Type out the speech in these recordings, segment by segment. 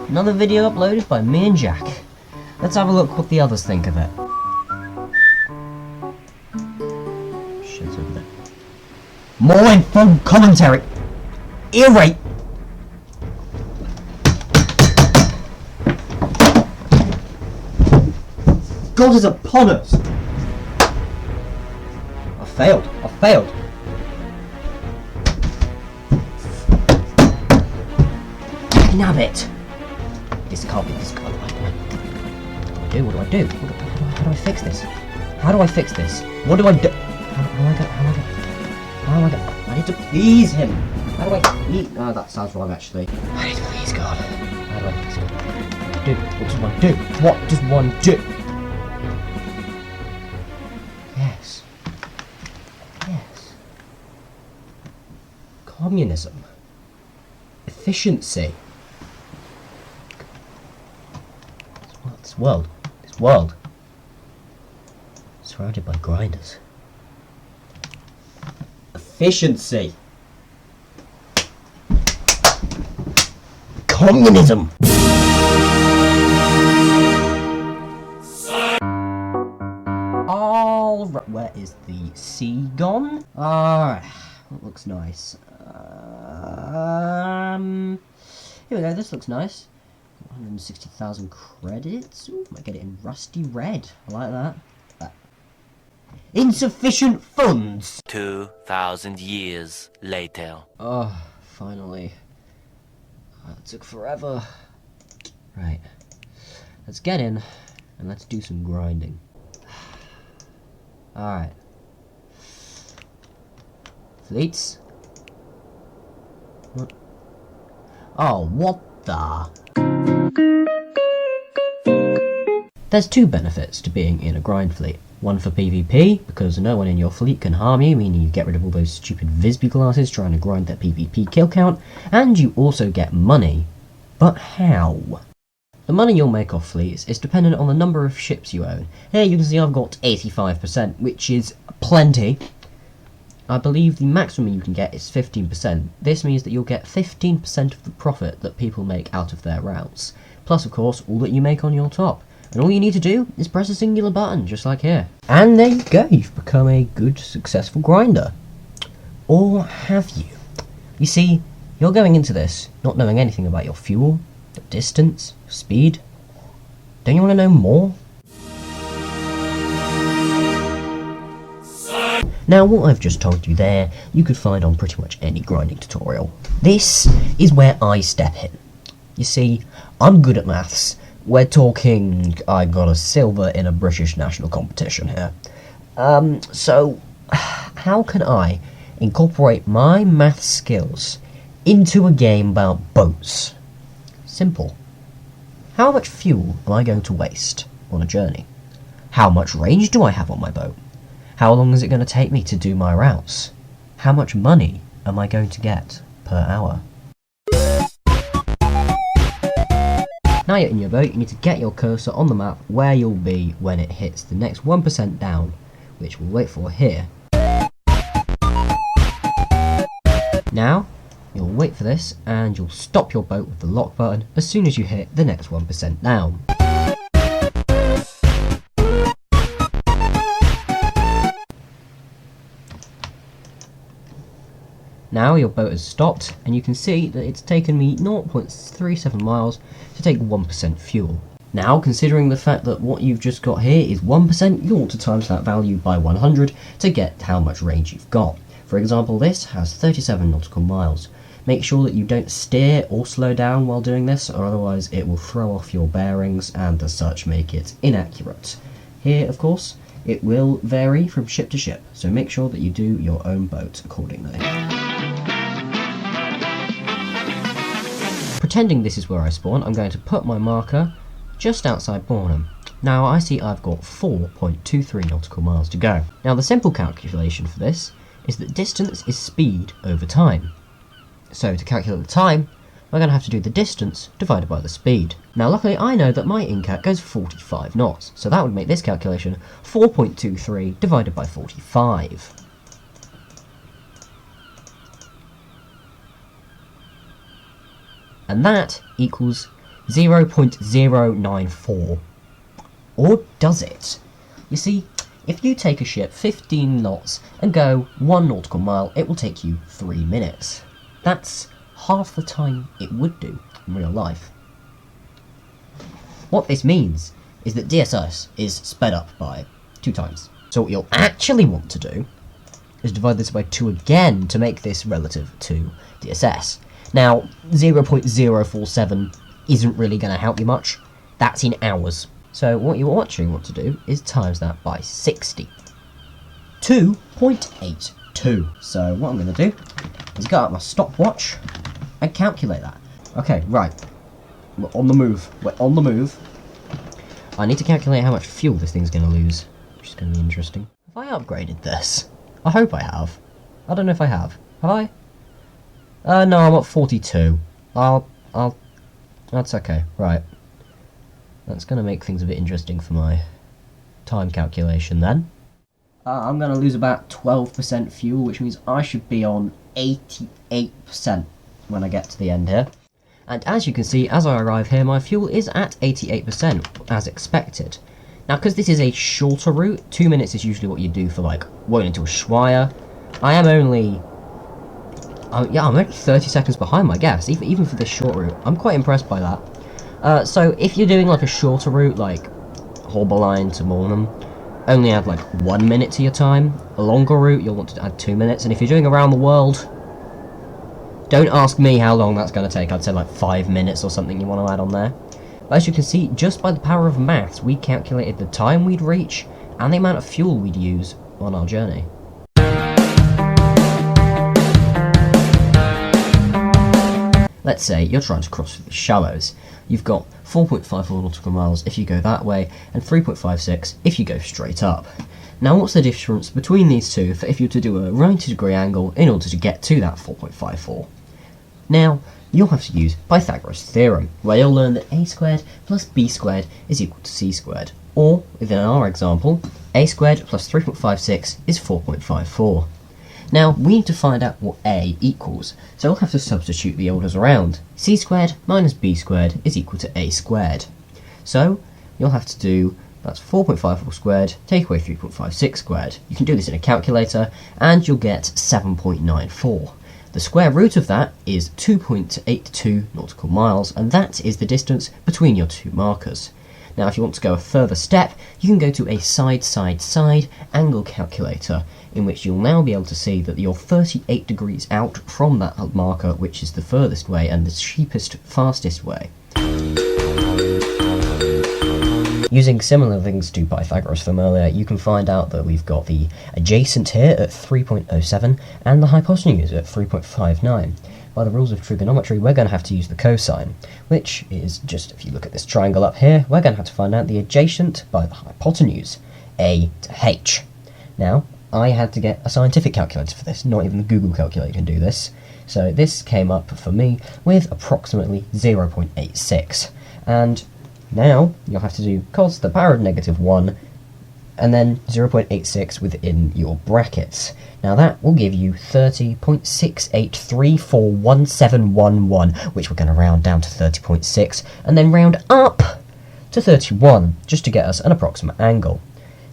Another video uploaded by me and Jack. Let's have a look what the others think of it. Shit's over there. More informed commentary! Ear rape! God is upon us! I failed. Nabbit! This can't be this. What do I do? How do I fix this? How do I fix this? What do I do? How do I go? I need to please him. How do I please? Oh, that sounds wrong actually. I need to please God. How do I please God? What does one do? What does one do? Yes. Communism. Efficiency. This world, surrounded by grinders. Efficiency. Communism. Alright, where is the sea gone? Alright, that looks nice. Here we go, this looks nice. 160,000 credits. Ooh, might get it in rusty red. I like that. Insufficient funds. 2,000 years later. Oh, finally. That took forever. Right. Let's get in and let's do some grinding. Alright. Fleets. What? Oh, what the? There's two benefits to being in a grind fleet. One for PvP, because no one in your fleet can harm you, meaning you get rid of all those stupid Visby classes trying to grind their PvP kill count, and you also get money. But how? The money you'll make off fleets is dependent on the number of ships you own. Here you can see I've got 85%, which is plenty. I believe the maximum you can get is 15%. This means that you'll get 15% of the profit that people make out of their routes. Plus, of course, all that you make on your top. And all you need to do is press a singular button, just like here. And there you go, you've become a good, successful grinder. Or have you? You see, you're going into this not knowing anything about your fuel, your distance, your speed. Don't you want to know more? Now, what I've just told you there, you could find on pretty much any grinding tutorial. This is where I step in. You see, I'm good at maths. We're talking, I got a silver in a British national competition here. So, how can I incorporate my math skills into a game about boats? Simple. How much fuel am I going to waste on a journey? How much range do I have on my boat? How long is it going to take me to do my routes? How much money am I going to get per hour? Now you're in your boat, you need to get your cursor on the map where you'll be when it hits the next 1% down, which we'll wait for here. Now, you'll wait for this, and you'll stop your boat with the lock button as soon as you hit the next 1% down. Now your boat has stopped, and you can see that it's taken me 0.37 miles to take 1% fuel. Now, considering the fact that what you've just got here is 1%, you want to times that value by 100 to get how much range you've got. For example, this has 37 nautical miles. Make sure that you don't steer or slow down while doing this, or otherwise it will throw off your bearings and as such make it inaccurate. Here, of course, it will vary from ship to ship, so make sure that you do your own boat accordingly. Pretending this is where I spawn, I'm going to put my marker just outside Bornham. Now I see I've got 4.23 nautical miles to go. Now the simple calculation for this is that distance is speed over time. So to calculate the time, we're going to have to do the distance divided by the speed. Now luckily I know that my incat goes 45 knots, so that would make this calculation 4.23 divided by 45. And that equals 0.094. Or does it? You see, if you take a ship 15 knots and go 1 nautical mile, it will take you 3 minutes. That's half the time it would do in real life. What this means is that DSS is sped up by 2 times. So what you'll actually want to do is divide this by 2 again to make this relative to DSS. Now, 0.047 isn't really going to help you much. That's in hours. So what you actually want to do is times that by 60. 2.82. So what I'm going to do is go out my stopwatch and calculate that. Okay, right. We're on the move. We're on the move. I need to calculate how much fuel this thing's going to lose, which is going to be interesting. Have I upgraded this? I hope I have. I don't know if I have. Have I? No, I'm at 42. That's okay. Right. That's going to make things a bit interesting for my time calculation then. I'm going to lose about 12% fuel, which means I should be on 88% when I get to the end here. And as you can see, as I arrive here, my fuel is at 88%, as expected. Now, because this is a shorter route, 2 minutes is usually what you do for, like, going into Ushuaia. I'm only 30 seconds behind my guess, even for this short route. I'm quite impressed by that. So if you're doing like a shorter route, like Horbeline to Mornham, only add like 1 minute to your time. A longer route, you'll want to add 2 minutes. And if you're doing around the world, don't ask me how long that's going to take. I'd say like 5 minutes or something you want to add on there. But as you can see, just by the power of maths, we calculated the time we'd reach and the amount of fuel we'd use on our journey. Let's say you're trying to cross the shallows. You've got 4.54 nautical miles if you go that way, and 3.56 if you go straight up. Now what's the difference between these two for if you're to do a 90-degree angle in order to get to that 4.54? Now, you'll have to use Pythagoras' theorem, where you'll learn that a squared plus b squared is equal to c squared. Or, within our example, a squared plus 3.56 is 4.54. Now, we need to find out what a equals, so we'll have to substitute the orders around. C squared minus b squared is equal to a squared. So, you'll have to do, that's 4.54 squared, take away 3.56 squared. You can do this in a calculator, and you'll get 7.94. The square root of that is 2.82 nautical miles, and that is the distance between your 2 markers. Now, if you want to go a further step, you can go to a side-side-side angle calculator, in which you'll now be able to see that you're 38 degrees out from that marker, which is the furthest way and the cheapest, fastest way. Using similar things to Pythagoras from earlier, you can find out that we've got the adjacent here at 3.07 and the hypotenuse at 3.59. By the rules of trigonometry, we're going to have to use the cosine, which is just, if you look at this triangle up here, we're going to have to find out the adjacent by the hypotenuse, a to h. Now, I had to get a scientific calculator for this, not even the Google calculator can do this, so this came up for me with approximately 0.86, and now you'll have to do cos to the power of -1, and then 0.86 within your brackets. Now that will give you 30.68341711, which we're going to round down to 30.6, and then round up to 31, just to get us an approximate angle.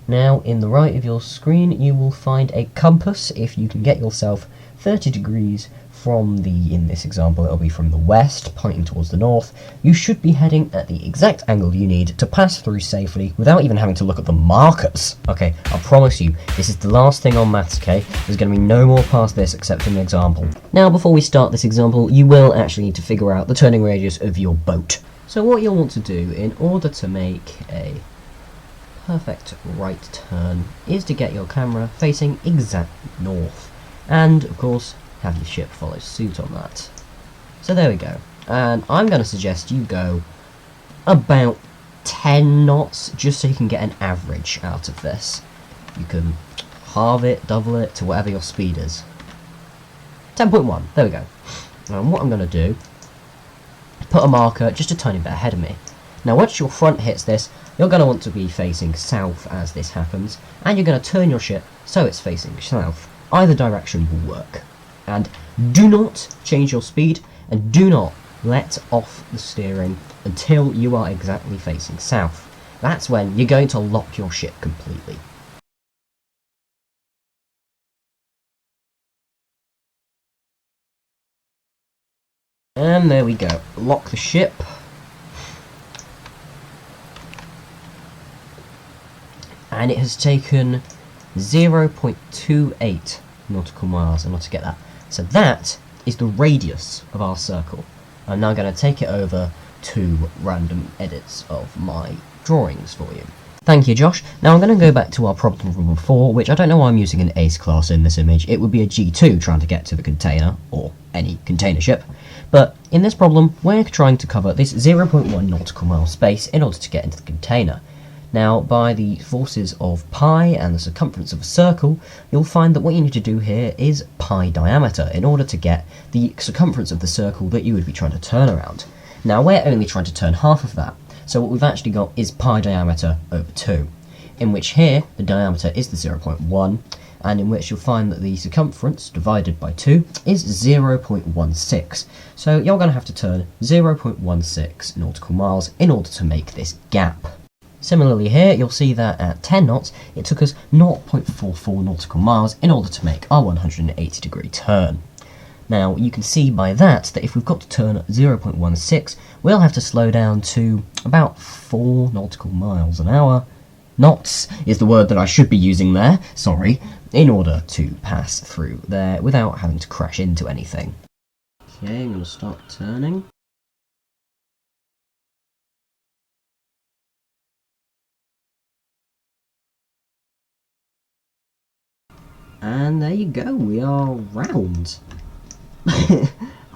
Now, in the right of your screen, you will find a compass. If you can get yourself 30 degrees from in this example, it'll be from the west, pointing towards the north, you should be heading at the exact angle you need to pass through safely without even having to look at the markers. Okay, I promise you, this is the last thing on maths, okay? There's going to be no more past this except an example. Now, before we start this example, you will actually need to figure out the turning radius of your boat. So what you'll want to do in order to make a perfect right turn is to get your camera facing exactly north, and of course have your ship follow suit on that. So there we go, and I'm going to suggest you go about 10 knots just so you can get an average out of this. You can halve it, double it to whatever your speed is. 10.1, there we go. And what I'm going to do is put a marker just a tiny bit ahead of me. Now once your front hits this, you're going to want to be facing south as this happens, and you're going to turn your ship so it's facing south. Either direction will work. And do not change your speed, and do not let off the steering until you are exactly facing south. That's when you're going to lock your ship completely. And there we go. Lock the ship. And it has taken 0.28 nautical miles in order to get that. So that is the radius of our circle. I'm now going to take it over to random edits of my drawings for you. Thank you, Josh. Now I'm going to go back to our problem from before, which I don't know why I'm using an Ace class in this image. It would be a G2 trying to get to the container, or any container ship. But in this problem, we're trying to cover this 0.1 nautical mile space in order to get into the container. Now, by the forces of pi and the circumference of a circle, you'll find that what you need to do here is pi diameter in order to get the circumference of the circle that you would be trying to turn around. Now, we're only trying to turn half of that, so what we've actually got is pi diameter over 2, in which here the diameter is the 0.1, and in which you'll find that the circumference divided by 2 is 0.16. So you're going to have to turn 0.16 nautical miles in order to make this gap. Similarly here, you'll see that at 10 knots, it took us 0.44 nautical miles in order to make our 180 degree turn. Now, you can see by that if we've got to turn 0.16, we'll have to slow down to about 4 nautical miles an hour. Knots is the word that I should be using there, sorry, in order to pass through there without having to crash into anything. Okay, I'm going to start turning. And there you go, we are round. I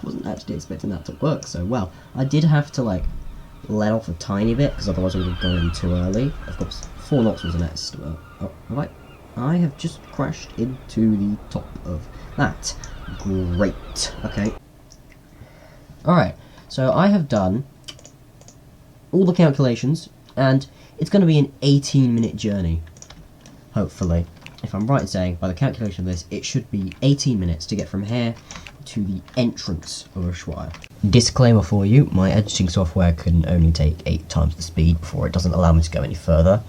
wasn't actually expecting that to work so well. I did have to let off a tiny bit because otherwise I would have gone in too early. Of course, 4 knots was an estimate. Oh, have I have just crashed into the top of that. Great. Okay. Alright, so I have done all the calculations, and it's going to be an 18-minute journey, hopefully. If I'm right in saying, by the calculation of this, it should be 18 minutes to get from here to the entrance of Ushuaia. Disclaimer for you, my editing software can only take 8 times the speed before it doesn't allow me to go any further.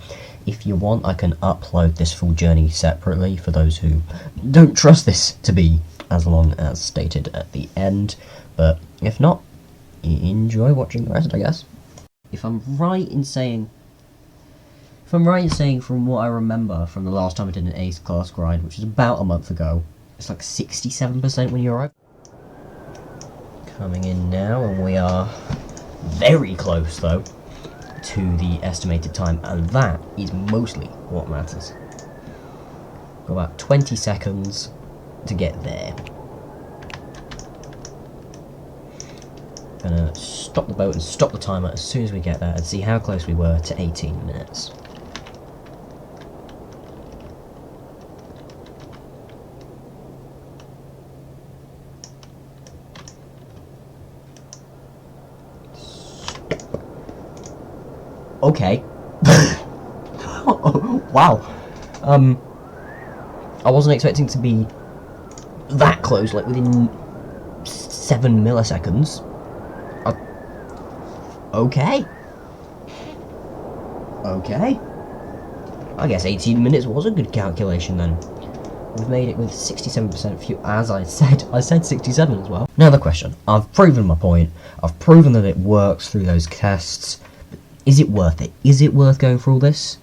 If you want, I can upload this full journey separately for those who don't trust this to be as long as stated at the end, but if not, enjoy watching the rest, I guess. If I'm right in saying from what I remember from the last time I did an Ace class grind, which was about a month ago, it's like 67% when you arrive. Coming in now, and we are very close though to the estimated time, and that is mostly what matters. Got about 20 seconds to get there. Gonna stop the boat and stop the timer as soon as we get there and see how close we were to 18 minutes. Okay. Wow. I wasn't expecting to be that close, like within 7 milliseconds. Okay. Okay. I guess 18 minutes was a good calculation then. We've made it with 67% fuel, as I said 67 as well. Now the question, I've proven my point, I've proven that it works through those tests. Is it worth it? Is it worth going through all this?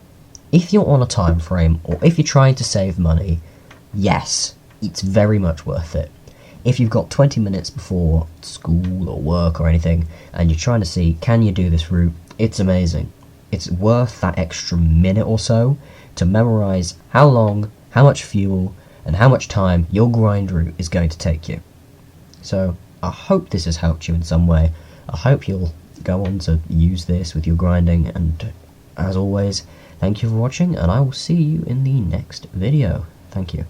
If you're on a time frame, or if you're trying to save money, yes, it's very much worth it. If you've got 20 minutes before school or work or anything, and you're trying to see, can you do this route, it's amazing. It's worth that extra minute or so to memorise how long, how much fuel, and how much time your grind route is going to take you. So, I hope this has helped you in some way. I hope you'll go on to use this with your grinding, and as always, thank you for watching, and I will see you in the next video. Thank you.